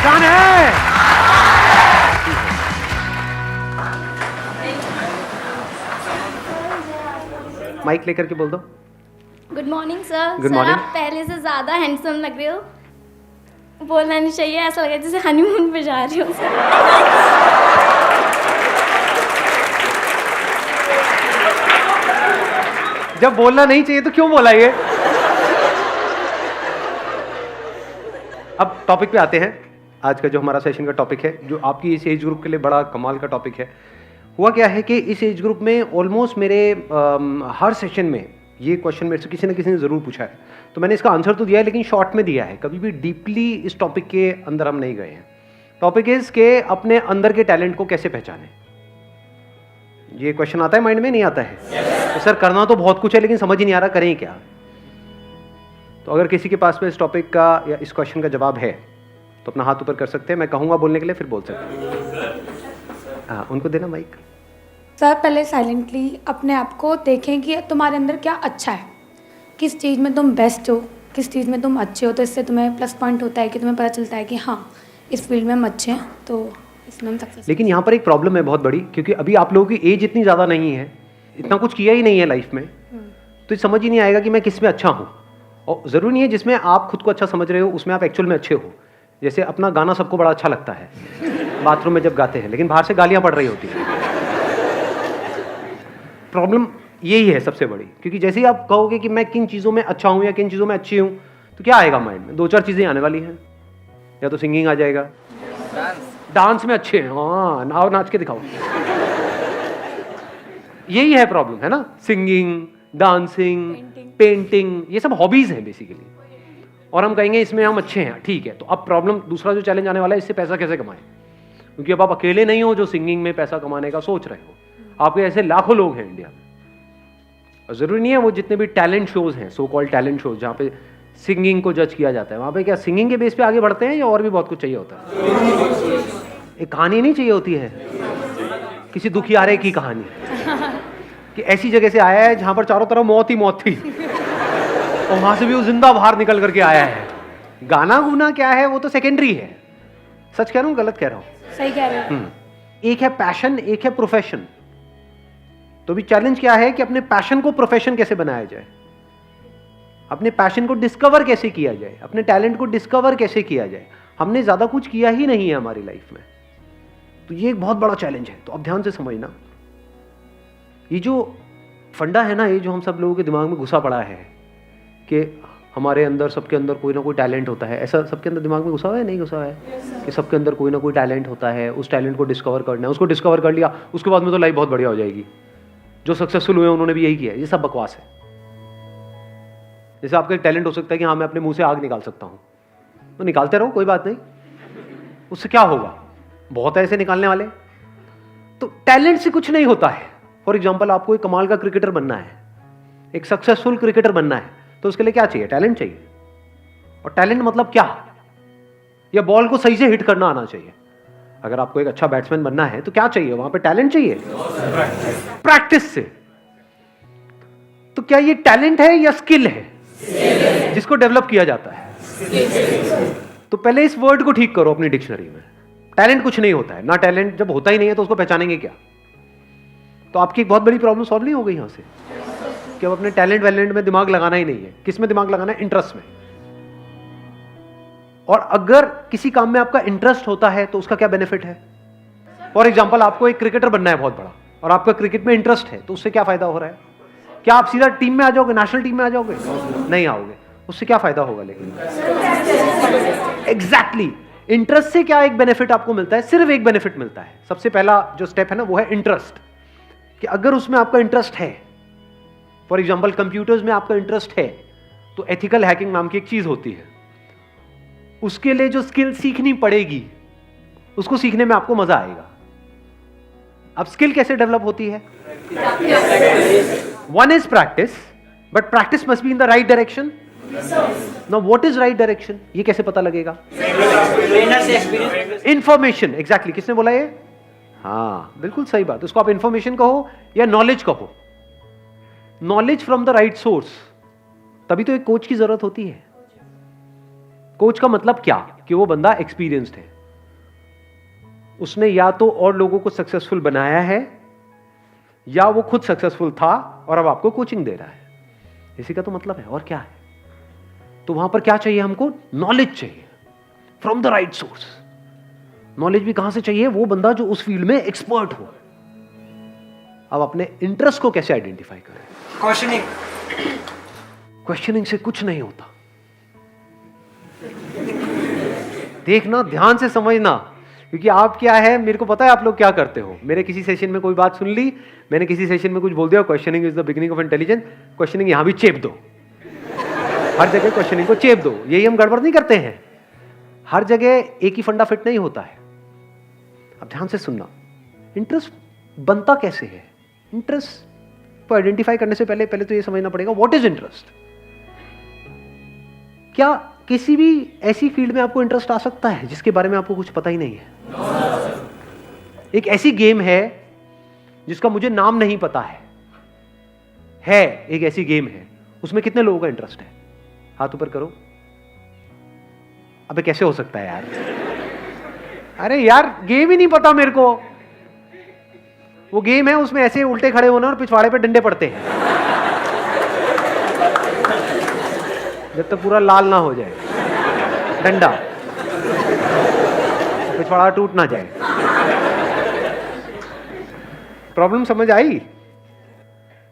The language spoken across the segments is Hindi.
जान है। माइक लेकर के बोल दो। Good morning sir. Good sir morning. आप पहले से ज़्यादा हैंडसम लग रहे हो। बोलना नहीं चाहिए, ऐसा लग रहा है जैसे हनीमून पे जा रहे हो सर। जब बोलना नहीं चाहिए तो क्यों बोला ये? अब टॉपिक पे आते हैं। आज का जो हमारा सेशन का टॉपिक है, जो आपकी इस एज ग्रुप के लिए बड़ा कमाल का टॉपिक है। हुआ क्या है कि इस एज ग्रुप में ऑलमोस्ट मेरे हर सेशन में ये क्वेश्चन मेरे से किसी न किसी ने ज़रूर पूछा है, तो मैंने इसका आंसर तो दिया है लेकिन शॉर्ट में दिया है। कभी भी डीपली इस टॉपिक के अंदर हम नहीं गए हैं। टॉपिक इज़ के अपने अंदर के टैलेंट को कैसे पहचानें। ये क्वेश्चन आता है माइंड में, नहीं आता है? तो सर करना तो बहुत कुछ है लेकिन समझ ही नहीं आ रहा करें क्या। तो अगर किसी के पास में इस टॉपिक का या इस क्वेश्चन का जवाब है तो अपना हाथ ऊपर कर सकते हैं। मैं कहूँगा बोलने के लिए, फिर बोल सकते हैं। हाँ, उनको देना माइक। सर पहले साइलेंटली अपने आप को देखें कि तुम्हारे अंदर क्या अच्छा है, किस चीज़ में तुम बेस्ट हो, किस चीज़ में तुम अच्छे हो। तो इससे तुम्हें प्लस पॉइंट होता है कि तुम्हें पता चलता है कि हाँ इस फील्ड में हम अच्छे हैं, तो इसमें हम सक्सेस। लेकिन यहाँ पर एक प्रॉब्लम है बहुत बड़ी, क्योंकि अभी आप लोगों की एज इतनी ज़्यादा नहीं है, इतना कुछ किया ही नहीं है लाइफ में, तो समझ ही नहीं आएगा कि मैं किस में अच्छा हूँ। और ज़रूरी नहीं है जिसमें आप खुद को अच्छा समझ रहे हो उसमें आप एक्चुअल में अच्छे हो। जैसे अपना गाना सबको बड़ा अच्छा लगता है बाथरूम में जब गाते हैं, लेकिन बाहर से गालियाँ पड़ रही होती हैं। प्रॉब्लम यही है सबसे बड़ी, क्योंकि जैसे ही आप कहोगे कि मैं किन चीज़ों में अच्छा हूँ या किन चीज़ों में अच्छी हूँ, तो क्या आएगा माइंड में? दो चार चीज़ें आने वाली हैं। या तो सिंगिंग आ जाएगा, डांस में अच्छे हैं, हाँ नाव नाच के दिखाओ। यही है प्रॉब्लम, है ना? सिंगिंग, डांसिंग, पेंटिंग, ये सब हॉबीज हैं बेसिकली। और हम कहेंगे इसमें हम अच्छे हैं, ठीक है। तो अब प्रॉब्लम, दूसरा जो चैलेंज आने वाला है, इससे पैसा कैसे कमाएं? क्योंकि अब आप अकेले नहीं हो जो सिंगिंग में पैसा कमाने का सोच रहे हो, आपके ऐसे लाखों लोग हैं इंडिया में। और जरूरी नहीं है वो जितने भी टैलेंट शोज हैं, सो कॉल्ड टैलेंट शोज, जहाँ पे सिंगिंग को जज किया जाता है, वहाँ पे क्या सिंगिंग के बेस पे आगे बढ़ते हैं या और भी बहुत कुछ चाहिए होता है? एक कहानी नहीं चाहिए होती है, किसी दुखियारे की कहानी कि ऐसी जगह से आया है जहां पर चारों तरफ मौत ही मौत थी और वहां से भी वो जिंदा बाहर निकल करके आया है। गाना गुना क्या है वो तो सेकेंडरी है। सच कह रहा हूँ, गलत कह रहा हूँ? सही कह रहे हो। एक है पैशन, एक है प्रोफेशन। तो भी चैलेंज क्या है कि अपने पैशन को प्रोफेशन कैसे बनाया जाए, अपने पैशन को डिस्कवर कैसे किया जाए, अपने टैलेंट को डिस्कवर कैसे किया जाए। हमने ज्यादा कुछ किया ही नहीं है हमारी लाइफ में, तो ये एक बहुत बड़ा चैलेंज है। तो अब ध्यान से समझना, ये जो फंडा है ना, ये जो हम सब लोगों के दिमाग में घुसा पड़ा है कि हमारे अंदर, सबके अंदर कोई ना कोई टैलेंट होता है। ऐसा सबके अंदर दिमाग में घुसा हुआ है, नहीं घुसा हुआ है? कि सबके अंदर कोई ना कोई टैलेंट होता है, उस टैलेंट को डिस्कवर करना है। उसको डिस्कवर कर लिया, उसके बाद में तो लाइफ बहुत बढ़िया हो जाएगी। जो सक्सेसफुल हुए उन्होंने भी यही किया है। ये सब बकवास है। जैसे आपका एक टैलेंट हो सकता है कि हाँ मैं अपने मुंह से आग निकाल सकता हूँ, तो निकालते रहो, कोई बात नहीं। उससे क्या होगा? बहुत ऐसे निकालने वाले। तो टैलेंट से कुछ नहीं होता है। फॉर एग्जाम्पल, आपको एक कमाल का क्रिकेटर बनना है, एक सक्सेसफुल क्रिकेटर बनना है, तो उसके लिए क्या चाहिए? टैलेंट चाहिए। और टैलेंट मतलब क्या? या बॉल को सही से हिट करना आना चाहिए। अगर आपको एक अच्छा बैट्समैन बनना है तो क्या चाहिए? वहां पे टैलेंट चाहिए, प्रैक्टिस से। तो क्या ये टैलेंट है या स्किल है जिसको डेवलप किया जाता है? तो पहले इस वर्ड को ठीक करो अपनी डिक्शनरी में। टैलेंट कुछ नहीं होता है ना। टैलेंट जब होता ही नहीं है तो उसको पहचानेंगे क्या? तो आपकी एक बहुत बड़ी प्रॉब्लम सॉल्व नहीं हो गई यहां से कि अब अपने टैलेंट वैलेंट में दिमाग लगाना ही नहीं है। किस में दिमाग लगाना है? इंटरेस्ट में। और अगर किसी काम में आपका इंटरेस्ट होता है तो उसका क्या बेनिफिट है? फॉर एग्जाम्पल, आपको एक क्रिकेटर बनना है बहुत बड़ा और आपका क्रिकेट में इंटरेस्ट है, तो उससे क्या फायदा हो रहा है? क्या आप सीधा टीम में आ जाओगे, नेशनल टीम में आ जाओगे? नहीं आओगे। उससे क्या फायदा होगा? लेकिन एग्जैक्टली इंटरेस्ट से क्या एक बेनिफिट आपको मिलता है? सिर्फ एक बेनिफिट मिलता है। सबसे पहला जो स्टेप है ना, वो है इंटरेस्ट। कि अगर उसमें आपका इंटरेस्ट है, फॉर एग्जाम्पल कंप्यूटर्स में आपका इंटरेस्ट है, तो एथिकल हैकिंग नाम की एक चीज होती है, उसके लिए जो स्किल सीखनी पड़ेगी उसको सीखने में आपको मजा आएगा। अब स्किल कैसे डेवलप होती है? One is practice, but practice must be in the right direction. Now what is right direction? ये कैसे पता लगेगा? इंफॉर्मेशन। एग्जैक्टली, किसने बोला ये? हाँ, बिल्कुल सही बात। उसको आप इंफॉर्मेशन कहो या नॉलेज कहो। Knowledge from the right source. तभी तो एक कोच की जरूरत होती है। कोच का मतलब क्या कि वो बंदा एक्सपीरियंस्ड है, उसने या तो और लोगों को सक्सेसफुल बनाया है या वो खुद सक्सेसफुल था और अब आपको कोचिंग दे रहा है, इसी का तो मतलब है। और क्या है? तो वहां पर क्या चाहिए हमको? नॉलेज चाहिए from the right source. Knowledge भी कहां से चाहिए? वो बंदा जो उस फील्ड में एक्सपर्ट हो। अब अपने इंटरेस्ट को कैसे आइडेंटिफाई करें? क्वेश्चनिंग से कुछ नहीं होता। देखना, ध्यान से समझना, क्योंकि आप क्या है, मेरे को पता है आप लोग क्या करते हो। मेरे किसी सेशन में कोई बात सुन ली, मैंने किसी सेशन में कुछ बोल दिया, questioning is the beginning of intelligence, questioning यहां भी चेप दो, हर जगह क्वेश्चनिंग को चेप दो। यही हम गड़बड़ नहीं करते हैं, हर जगह एक ही फंडा फिट नहीं होता है। अब ध्यान से सुनना, इंटरेस्ट बनता कैसे है? इंटरेस्ट को आइडेंटिफाई करने से पहले तो ये समझना पड़ेगा व्हाट इज इंटरेस्ट। क्या किसी भी ऐसी फील्ड में आपको इंटरेस्ट आ सकता है जिसके बारे में आपको कुछ पता ही नहीं है? एक ऐसी गेम है जिसका मुझे नाम नहीं पता है एक ऐसी गेम है, उसमें कितने लोगों का इंटरेस्ट है? हाथ ऊपर करो। अबे कैसे हो सकता है यार? अरे यार गेम ही नहीं पता मेरे को। वो गेम है, उसमें ऐसे उल्टे खड़े होना और पिछवाड़े पे डंडे पड़ते हैं जब तक पूरा लाल ना हो जाए डंडा, पिछवाड़ा टूट ना जाए। प्रॉब्लम समझ आई?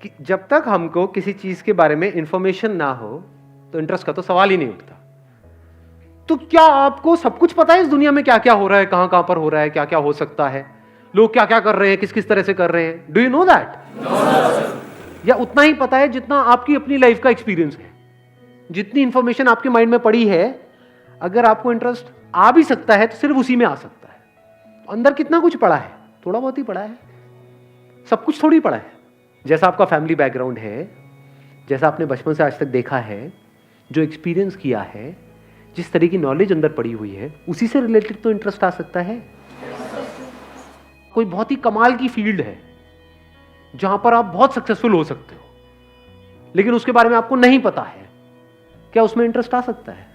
कि जब तक हमको किसी चीज के बारे में इंफॉर्मेशन ना हो तो इंटरेस्ट का तो सवाल ही नहीं उठता। तो क्या आपको सब कुछ पता है इस दुनिया में क्या क्या हो रहा है, कहां कहां पर हो रहा है, क्या क्या हो सकता है, लोग क्या क्या कर रहे हैं, किस किस तरह से कर रहे हैं? Do you know that? या उतना ही पता है जितना आपकी अपनी लाइफ का एक्सपीरियंस है? जितनी इंफॉर्मेशन आपके माइंड में पड़ी है, अगर आपको इंटरेस्ट आ भी सकता है तो सिर्फ उसी में आ सकता है। अंदर कितना कुछ पड़ा है? थोड़ा बहुत ही पड़ा है, सब कुछ थोड़ी पड़ा है। जैसा आपका फैमिली बैकग्राउंड है, जैसा आपने बचपन से आज तक देखा है, जो एक्सपीरियंस किया है, जिस तरह की नॉलेज अंदर पड़ी हुई है, उसी से रिलेटेड तो इंटरेस्ट आ सकता है। कोई बहुत ही कमाल की फील्ड है जहां पर आप बहुत सक्सेसफुल हो सकते हो, लेकिन उसके बारे में आपको नहीं पता है, क्या उसमें इंटरेस्ट आ सकता है?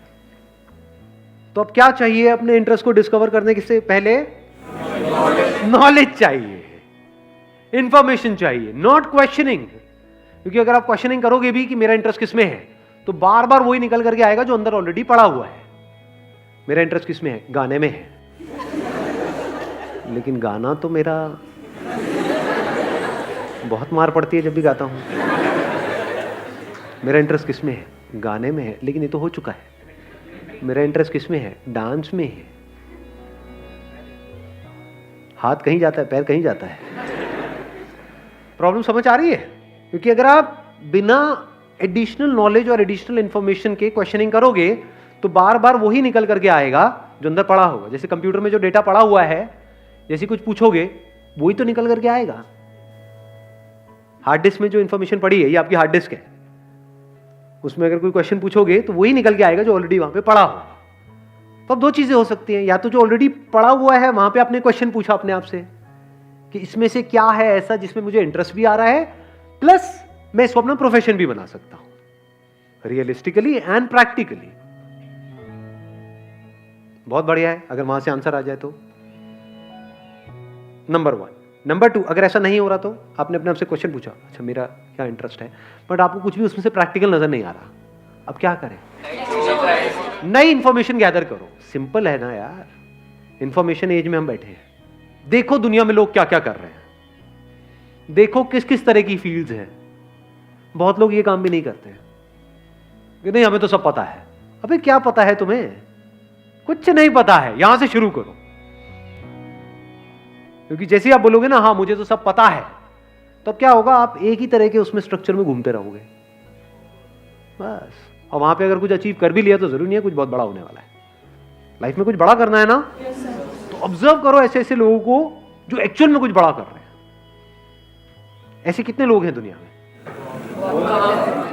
तो अब क्या चाहिए अपने इंटरेस्ट को डिस्कवर करने से पहले? नॉलेज चाहिए, इंफॉर्मेशन चाहिए, नॉट क्वेश्चनिंग। क्योंकि अगर आप क्वेश्चनिंग करोगे भी कि मेरा इंटरेस्ट किसमें है, तो बार बार वही निकल करके आएगा जो अंदर ऑलरेडी पड़ा हुआ है। मेरा इंटरेस्ट किसमें है? गाने में है, लेकिन गाना तो मेरा बहुत मार पड़ती है जब भी गाता हूं। मेरा इंटरेस्ट किसमें है? गाने में है, लेकिन ये तो हो चुका है। मेरा इंटरेस्ट किसमें है? डांस में है। हाथ कहीं जाता है, पैर कहीं जाता है। प्रॉब्लम समझ आ रही है? क्योंकि अगर आप बिना एडिशनल नॉलेज और एडिशनल इंफॉर्मेशन के क्वेश्चनिंग करोगे तो बार बार वही निकल करके आएगा जो अंदर पड़ा होगा। जैसे कंप्यूटर में जो डेटा पड़ा हुआ है, जैसे कुछ पूछोगे वही तो निकल करके आएगा। हार्ड डिस्क में जो इंफॉर्मेशन पड़ी है, ये आपकी हार्ड डिस्क है, उसमें अगर कोई क्वेश्चन पूछोगे तो वही निकल के आएगा जो ऑलरेडी वहां पे पड़ा हो। तो अब दो चीजें हो सकती हैं, या तो जो ऑलरेडी पड़ा हुआ है वहां पे आपने क्वेश्चन पूछा अपने आप से कि इसमें से क्या है ऐसा जिसमें मुझे इंटरेस्ट भी आ रहा है, प्लस मैं इसको अपना प्रोफेशन भी बना सकता हूं, रियलिस्टिकली एंड प्रैक्टिकली। बहुत बढ़िया है अगर वहां से आंसर आ जाए तो। नंबर 1। नंबर 2, अगर ऐसा नहीं हो रहा तो आपने अपने आप से क्वेश्चन पूछा, अच्छा मेरा क्या इंटरेस्ट है, बट आपको कुछ भी उसमें से प्रैक्टिकल नजर नहीं आ रहा, अब क्या करें? नई इंफॉर्मेशन गैदर करो। सिंपल है ना यार, इंफॉर्मेशन एज में हम बैठे हैं। देखो दुनिया में लोग क्या क्या कर रहे हैं, देखो किस किस तरह की फील्ड्स हैं। बहुत लोग ये काम भी नहीं करते कि नहीं हमें तो सब पता है। अबे क्या पता है तुम्हें? कुछ नहीं पता है। यहां से शुरू करो, क्योंकि जैसे ही आप बोलोगे ना हाँ मुझे तो सब पता है, तो क्या होगा? आप एक ही तरह के उसमें स्ट्रक्चर में घूमते रहोगे बस। और वहां पे अगर कुछ अचीव कर भी लिया तो जरूरी नहीं है कुछ बहुत बड़ा होने वाला है। लाइफ में कुछ बड़ा करना है ना, तो ऑब्जर्व करो ऐसे ऐसे लोगों को जो एक्चुअल में कुछ बड़ा कर रहे हैं। ऐसे कितने लोग हैं दुनिया में?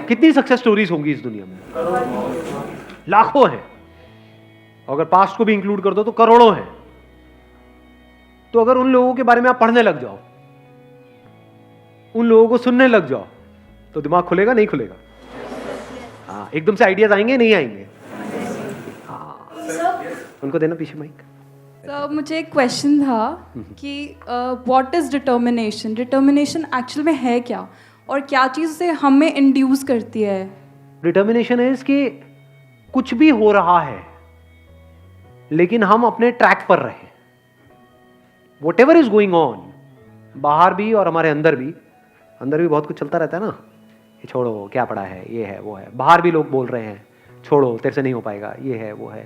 कितनी सक्सेस स्टोरीज होंगी इस दुनिया में? लाखों हैं। अगर पास्ट को भी इंक्लूड कर दो तो करोड़ों हैं। तो अगर उन लोगों के बारे में आप पढ़ने लग जाओ, उन लोगों को सुनने लग जाओ, तो दिमाग खुलेगा नहीं खुलेगा? हाँ, एकदम से आइडियाज आएंगे नहीं आएंगे? हाँ, उनको देना पीछे माइक। सर मुझे एक क्वेश्चन था कि what is determination, determination actual में है क्या और क्या चीज़ उसे हमें इंड्यूस करती है? डिटर्मिनेशन इज कि कुछ भी हो रहा है लेकिन हम अपने ट्रैक पर रहे। What ever is going on, बाहर भी और हमारे अंदर भी बहुत कुछ चलता रहता है ना, ये छोड़ो क्या पड़ा है, ये है वो है। बाहर भी लोग बोल रहे हैं छोड़ो तेरे से नहीं हो पाएगा, ये है वो है।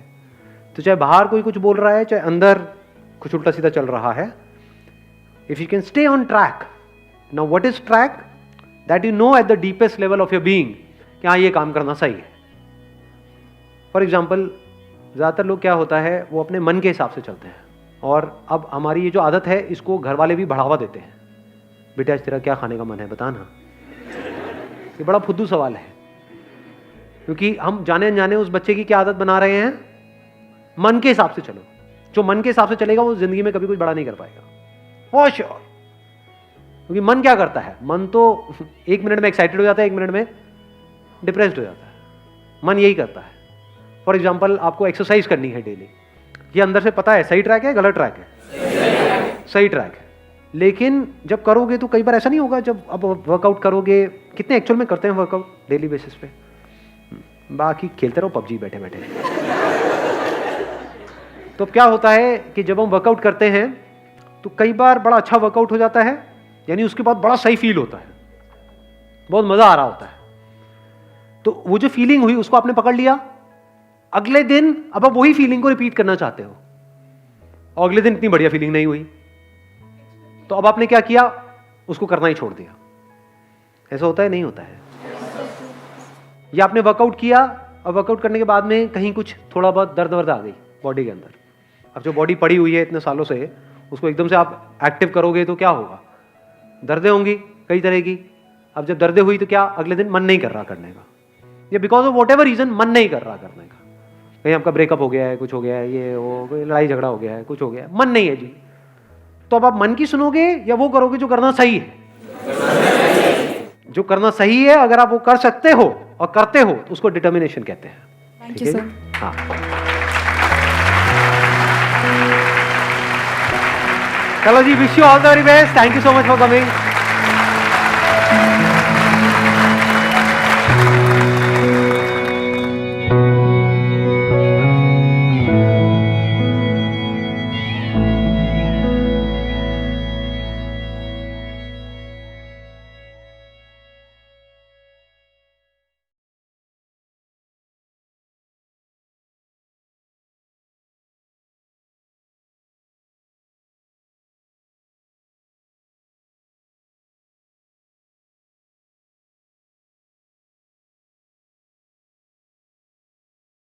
तो चाहे बाहर कोई कुछ बोल रहा है, चाहे अंदर कुछ उल्टा सीधा चल रहा है, if you can stay on track. Now what is track? That you know at the deepest level of your being कि हाँ ये काम करना सही है। फॉर एग्जाम्पल, ज़्यादातर लोग क्या होता है वो अपने मन के हिसाब से चलते हैं, और अब हमारी ये जो आदत है इसको घर वाले भी बढ़ावा देते हैं। बेटा आज तेरा क्या खाने का मन है बता ना। ये बड़ा फुद्दू सवाल है, क्योंकि हम जाने अनजाने उस बच्चे की क्या आदत बना रहे हैं, मन के हिसाब से चलो। जो मन के हिसाब से चलेगा वो जिंदगी में कभी कुछ बड़ा नहीं कर पाएगा, फॉर श्योर। क्योंकि मन क्या करता है, मन तो 1 मिनट में एक्साइटेड हो जाता है, 1 मिनट में डिप्रेस्ड हो जाता है। मन यही करता है। फॉर एग्जाम्पल, आपको एक्सरसाइज करनी है डेली, ये अंदर से पता है सही ट्रैक है गलत ट्रैक है, सही ट्रैक है। लेकिन जब करोगे तो कई बार ऐसा नहीं होगा, जब अब वर्कआउट करोगे, कितने एक्चुअल में करते हैं वर्कआउट डेली बेसिस पे? बाकी खेलते रहो पबजी बैठे बैठे। तो क्या होता है कि जब हम वर्कआउट करते हैं तो कई बार बड़ा अच्छा वर्कआउट हो जाता है, यानी उसके बाद बड़ा सही फील होता है, बहुत मजा आ रहा होता है। तो वो जो फीलिंग हुई उसको आपने पकड़ लिया, अगले दिन अब आप वही फीलिंग को रिपीट करना चाहते हो, और अगले दिन इतनी बढ़िया फीलिंग नहीं हुई, तो अब आपने क्या किया, उसको करना ही छोड़ दिया। ऐसा होता है नहीं होता है? या आपने वर्कआउट किया और वर्कआउट करने के बाद में कहीं कुछ थोड़ा बहुत दर्द वर्द आ गई बॉडी के अंदर। अब जो बॉडी पड़ी हुई है इतने सालों से, उसको एकदम से आप एक्टिव करोगे तो क्या होगा, दर्दें होंगी कई तरह की। अब जब दर्दें हुई तो क्या, अगले दिन मन नहीं कर रहा करने का, या because of whatever reason मन नहीं कर रहा करने का। कहीं आपका ब्रेकअप हो गया है, कुछ हो गया है, ये वो कोई लड़ाई झगड़ा हो गया है, कुछ हो गया है, मन नहीं है जी। तो अब आप मन की सुनोगे या वो करोगे जो करना सही है? जो करना सही है, अगर आप वो कर सकते हो और करते हो तो उसको डिटर्मिनेशन कहते हैं। Thank you sir. हाँ, चलो जी, wish you all the very best. Thank you so much for coming.